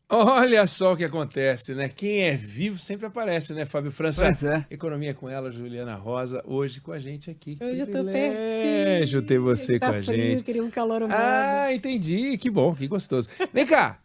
Olha só o que acontece, né? Quem é vivo sempre aparece, né, Fábio França? Pois é. Economia com ela, Juliana Rosa, hoje com a gente aqui. Que Hoje eu tô privilégio ter pertinho, que você com tá a frio, gente. queria um calor humano. Ah, entendi. Que bom, que gostoso. Vem cá,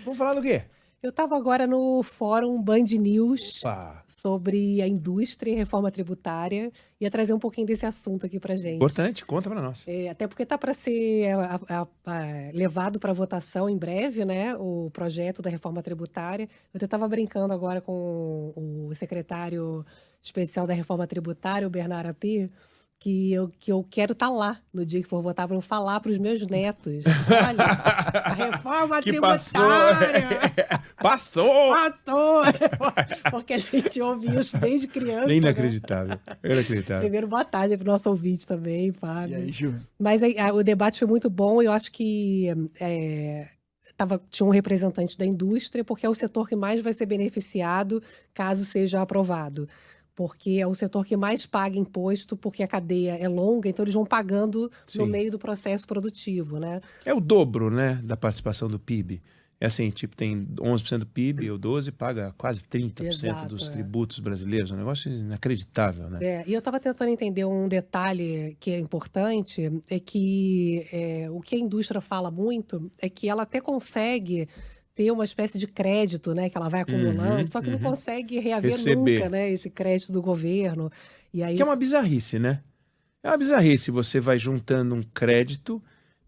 vamos falar do quê? Eu estava agora no fórum Band News Opa, sobre a indústria e reforma tributária. Ia trazer um pouquinho desse assunto aqui pra gente. importante, conta pra nós. Até porque tá para ser levado para votação em breve, né? O projeto da reforma tributária. Eu até estava brincando agora com o secretário especial da reforma tributária, o Bernardo Api, que eu quero estar lá no dia que for votar para eu falar para os meus netos. Olha, a reforma Que passou. tributária Passou! passou! Porque a gente ouve isso desde criança. Né? Inacreditável, inacreditável. Primeiro, boa tarde para o nosso ouvinte também, E Fábio. aí, Ju? Mas o debate foi muito bom e eu acho que tinha um representante da indústria, porque é o setor que mais vai ser beneficiado caso seja aprovado. Porque é o setor que mais paga imposto, porque a cadeia é longa, então eles vão pagando no Sim. meio do processo produtivo, né? É o dobro, né, da participação do PIB. É assim, tipo, tem 11% do PIB, ou 12%, paga quase 30% Exato, dos é. tributos brasileiros. É um negócio inacreditável, né? E eu estava tentando entender um detalhe que é importante, é que o que a indústria fala muito é que ela até consegue ter uma espécie de crédito, né, que ela vai acumulando, só que não consegue reaver Receber. nunca, né, esse crédito do governo. E aí Que é uma bizarrice, né? É uma bizarrice, você vai juntando um crédito,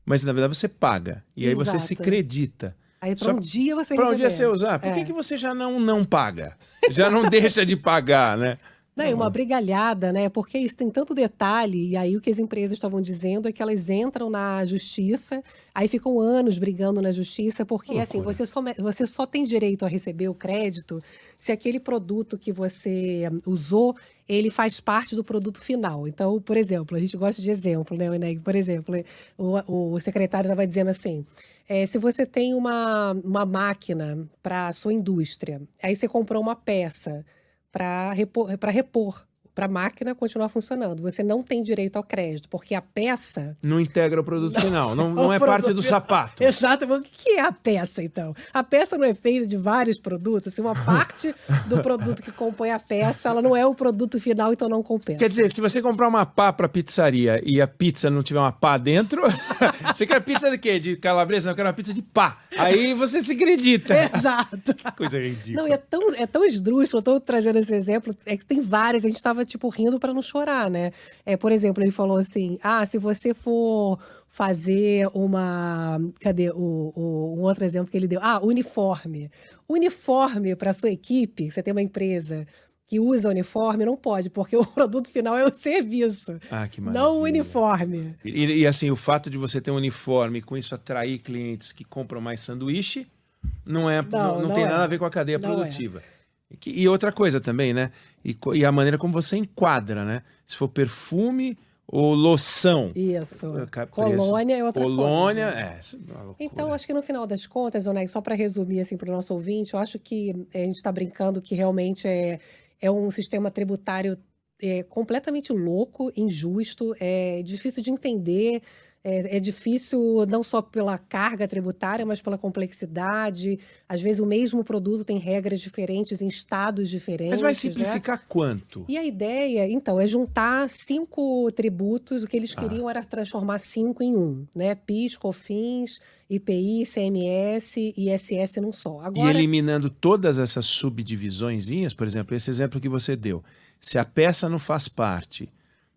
mas na verdade você paga. E aí você se Exato. acredita. Aí para Só um dia você Para um dia receber. você usar, por que você já não paga? Já não deixa de pagar, né? Não, e uma brigalhada, né? Porque isso tem tanto detalhe, e aí o que as empresas estavam dizendo é que elas entram na justiça, aí ficam anos brigando na justiça, porque assim, você só tem direito a receber o crédito se aquele produto que você usou, ele faz parte do produto final. Então, por exemplo, a gente gosta de exemplo, né, Eneg? Por exemplo, o secretário estava dizendo assim, se você tem uma máquina para a sua indústria, aí você comprou uma peça para repor, para a máquina continuar funcionando. Você não tem direito ao crédito, porque a peça. Não integra o produto final, não é parte do sapato. Exato. Mas o que é a peça, então? A peça não é feita de vários produtos. Assim, uma parte do produto que compõe a peça, ela não é o produto final, então não compensa. Quer dizer, se você comprar uma pá para pizzaria e a pizza não tiver uma pá dentro, você quer pizza de quê? De calabresa? Não, eu quero uma pizza de pá. Aí você se acredita. Exato. Que coisa ridícula. Não, é tão esdrúxulo, eu tô trazendo esse exemplo, é que tem várias, a gente tava, tipo, rindo para não chorar, né? Por exemplo, ele falou assim, se você for fazer uma... Cadê um outro exemplo que ele deu? Uniforme. Uniforme para sua equipe, você tem uma empresa que usa uniforme, não pode, porque o produto final é o serviço, Que maravilha. não o uniforme. E assim, o fato de você ter um uniforme, com isso atrair clientes que compram mais sanduíche, não tem nada a ver com a cadeia produtiva. E outra coisa também, né? E a maneira como você enquadra, né? Se for perfume ou loção. Isso. Colônia é outra coisa. Colônia, Então, acho que no final das contas, Oneg, só para resumir assim, para o nosso ouvinte, eu acho que a gente está brincando que realmente é um sistema tributário completamente louco, injusto, é difícil de entender. É difícil não só pela carga tributária, mas pela complexidade. Às vezes o mesmo produto tem regras diferentes em estados diferentes. Mas vai simplificar, né? Quanto? E a ideia, então, é juntar 5 tributos. O que eles queriam era transformar 5 em um, né? PIS, COFINS, IPI, CMS e ISS num só. Agora... E eliminando todas essas subdivisõezinhas, por exemplo, esse exemplo que você deu. Se a peça não faz parte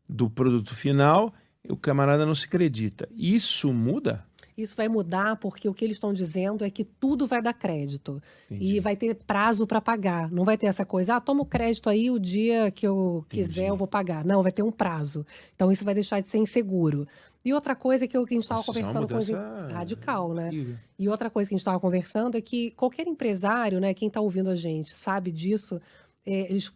do produto final, o camarada não se acredita. Isso muda? Isso vai mudar porque o que eles estão dizendo é que tudo vai dar crédito. Entendi. E vai ter prazo para pagar. Não vai ter essa coisa, toma o crédito aí, o dia que eu quiser eu vou pagar. Não, vai ter um prazo. Então isso vai deixar de ser inseguro. E outra coisa que a gente estava conversando com os radical, né? E outra coisa que a gente estava conversando é que qualquer empresário, né, quem está ouvindo a gente, sabe disso,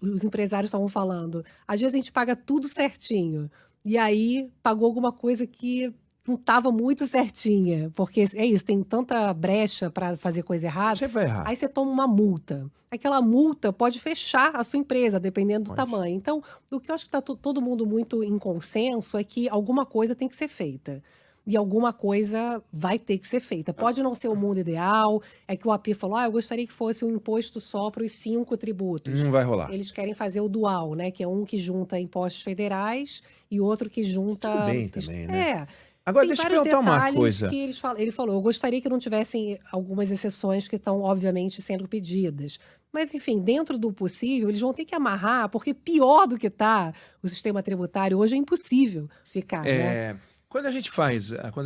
os empresários estavam falando, às vezes a gente paga tudo certinho. E aí pagou alguma coisa que não estava muito certinha, porque é isso, tem tanta brecha para fazer coisa errada. Você vai errar. Aí você toma uma multa. Aquela multa pode fechar a sua empresa, dependendo do tamanho. Então, o que eu acho que está todo mundo muito em consenso é que alguma coisa tem que ser feita. e alguma coisa vai ter que ser feita. Pode não ser o mundo ideal, é que o AP falou, eu gostaria que fosse um imposto só para os 5 tributos. Não vai rolar. Eles querem fazer o dual, né? Que é um que junta impostos federais e outro que junta... Tudo bem também, né? É. Agora, Tem deixa eu vários perguntar uma detalhes coisa. que ele falou, eu gostaria que não tivessem algumas exceções que estão, obviamente, sendo pedidas. Mas, enfim, dentro do possível, eles vão ter que amarrar, porque pior do que está o sistema tributário hoje é impossível ficar, né? Quando a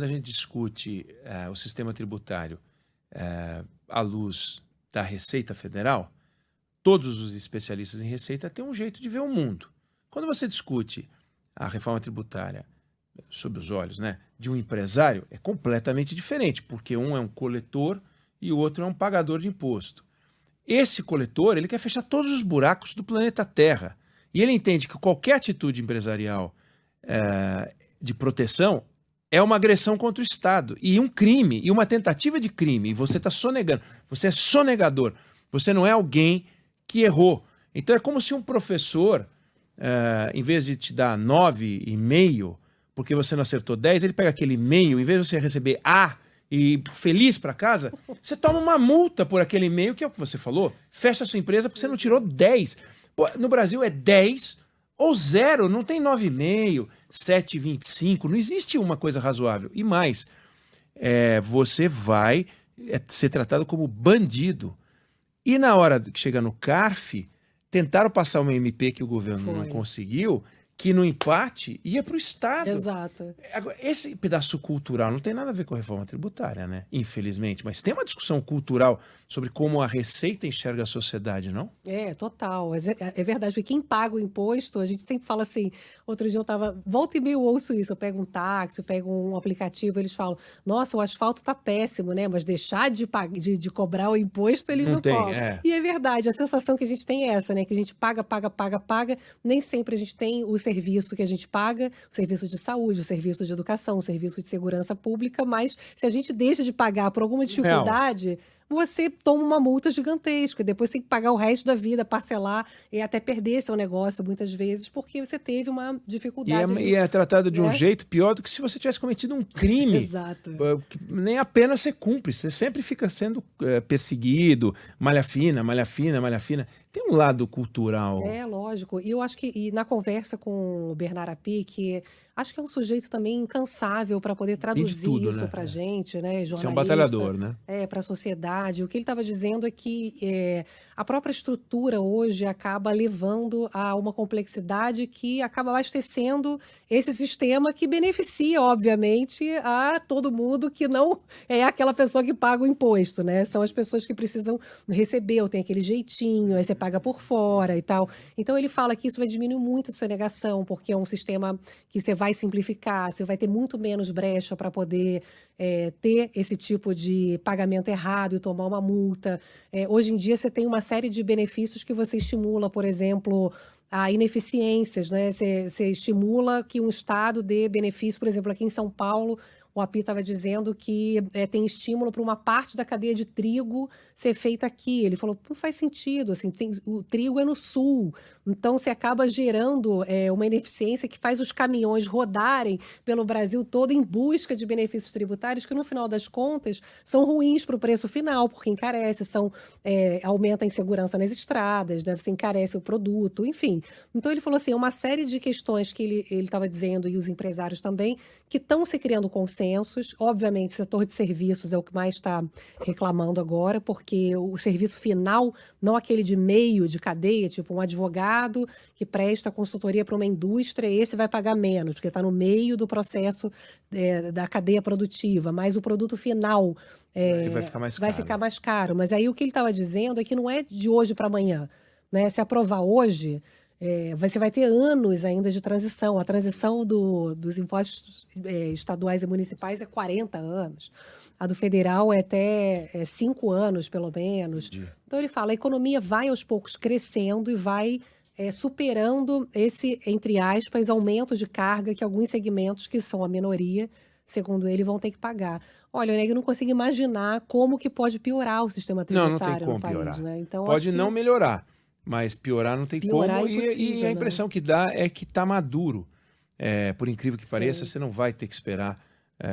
gente discute o sistema tributário à luz da Receita Federal, todos os especialistas em Receita têm um jeito de ver o mundo. Quando você discute a reforma tributária sob os olhos, né, de um empresário, é completamente diferente, porque um é um coletor e o outro é um pagador de imposto. Esse coletor, ele quer fechar todos os buracos do planeta Terra. E ele entende que qualquer atitude empresarial de proteção é uma agressão contra o Estado. E um crime, e uma tentativa de crime. E você está sonegando. Você é sonegador. Você não é alguém que errou. Então é como se um professor, em vez de te dar 9,5, porque você não acertou 10, ele pega aquele meio, em vez de você receber A e feliz para casa, você toma uma multa por aquele e-mail, que é o que você falou, fecha a sua empresa porque você não tirou 10. Pô, no Brasil é 10 ou 0, não tem 9,5, 7,25, não existe uma coisa razoável. E mais, você vai ser tratado como bandido. E na hora que chega no CARF, tentaram passar uma MP que o governo não conseguiu, que no empate ia para o Estado. Exato. Agora, esse pedaço cultural não tem nada a ver com a reforma tributária, né? Infelizmente. Mas tem uma discussão cultural sobre como a Receita enxerga a sociedade, não? Total. É verdade, porque quem paga o imposto, a gente sempre fala assim, outro dia eu tava, volta e meia eu ouço isso, eu pego um táxi, eu pego um aplicativo, eles falam, nossa, o asfalto tá péssimo, né? Mas deixar de cobrar o imposto, eles não cobram. E é verdade, a sensação que a gente tem é essa, né? Que a gente paga, nem sempre a gente tem o serviço que a gente paga, o serviço de saúde, o serviço de educação, o serviço de segurança pública, mas se a gente deixa de pagar por alguma dificuldade, você toma uma multa gigantesca, depois tem que pagar o resto da vida, parcelar e até perder seu negócio muitas vezes, porque você teve uma dificuldade. E é tratado de um jeito pior do que se você tivesse cometido um crime. Exato. Nem a pena você cumpre, você sempre fica sendo perseguido, malha fina. Tem um lado cultural. Lógico. E eu acho que na conversa com o Bernard Api, que acho que é um sujeito também incansável para poder traduzir tudo, isso né? para a gente, né? Você é um batalhador, né? Para a sociedade. O que ele estava dizendo é que a própria estrutura hoje acaba levando a uma complexidade que acaba abastecendo esse sistema que beneficia, obviamente, a todo mundo que não é aquela pessoa que paga o imposto, né? São as pessoas que precisam receber, ou tem aquele jeitinho, aí você paga por fora e tal. Então ele fala que isso vai diminuir muito a sonegação, porque é um sistema que você vai simplificar, você vai ter muito menos brecha para poder ter esse tipo de pagamento errado e tomar uma multa. Hoje em dia você tem uma série de benefícios que você estimula, por exemplo, a ineficiências, né? Você estimula que um estado dê benefício, por exemplo, aqui em São Paulo, o API estava dizendo que tem estímulo para uma parte da cadeia de trigo ser feita aqui. Ele falou, não faz sentido, assim, o trigo é no sul, então você acaba gerando uma ineficiência que faz os caminhões rodarem pelo Brasil todo em busca de benefícios tributários que, no final das contas, são ruins para o preço final, porque encarece, aumenta a insegurança nas estradas, você encarece o produto, enfim. Então ele falou assim, uma série de questões que ele estava dizendo, e os empresários também, que estão se criando consensos. Obviamente, o setor de serviços é o que mais está reclamando agora, porque o serviço final, não aquele de meio de cadeia, tipo um advogado que presta consultoria para uma indústria, esse vai pagar menos, porque está no meio do processo da cadeia produtiva, mas o produto final vai ficar mais caro. Mas aí o que ele estava dizendo é que não é de hoje para amanhã, né? Se aprovar hoje, você vai ter anos ainda de transição. A transição dos impostos estaduais e municipais é 40 anos. A do federal é até 5 anos, pelo menos. Entendi. Então, ele fala, a economia vai aos poucos crescendo e vai superando esse, entre aspas, aumento de carga que alguns segmentos, que são a minoria, segundo ele, vão ter que pagar. Olha, eu não consigo imaginar como que pode piorar o sistema tributário no país. Piorar. Né? Então, pode não melhorar, mas piorar não tem como. E a impressão que dá é que está maduro. Por incrível que pareça, você não vai ter que esperar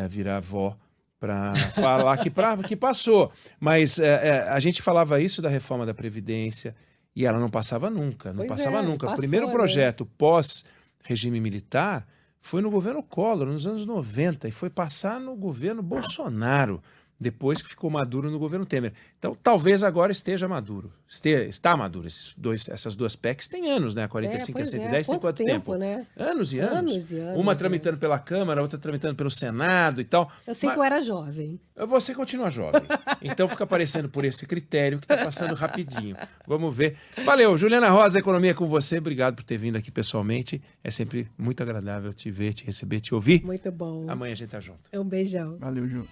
virar avó para falar que passou. Mas a gente falava isso da reforma da Previdência e ela não passava nunca. Não passava nunca. O primeiro projeto pós-regime militar foi no governo Collor, nos anos 90, e foi passar no governo Bolsonaro, depois que ficou maduro no governo Temer. Então, talvez agora esteja maduro. Está maduro. Essas duas PECs têm anos, né? A 45 e a 110 tem quanto tempo? Né? Anos e anos. Anos e anos. Uma tramitando pela Câmara, outra tramitando pelo Senado e tal. Eu sei que eu era jovem. Você continua jovem. Então fica aparecendo por esse critério que está passando rapidinho. Vamos ver. Valeu, Juliana Rosa, Economia com você. Obrigado por ter vindo aqui pessoalmente. É sempre muito agradável te ver, te receber, te ouvir. Muito bom. Amanhã a gente tá junto. Um beijão. Valeu, Ju.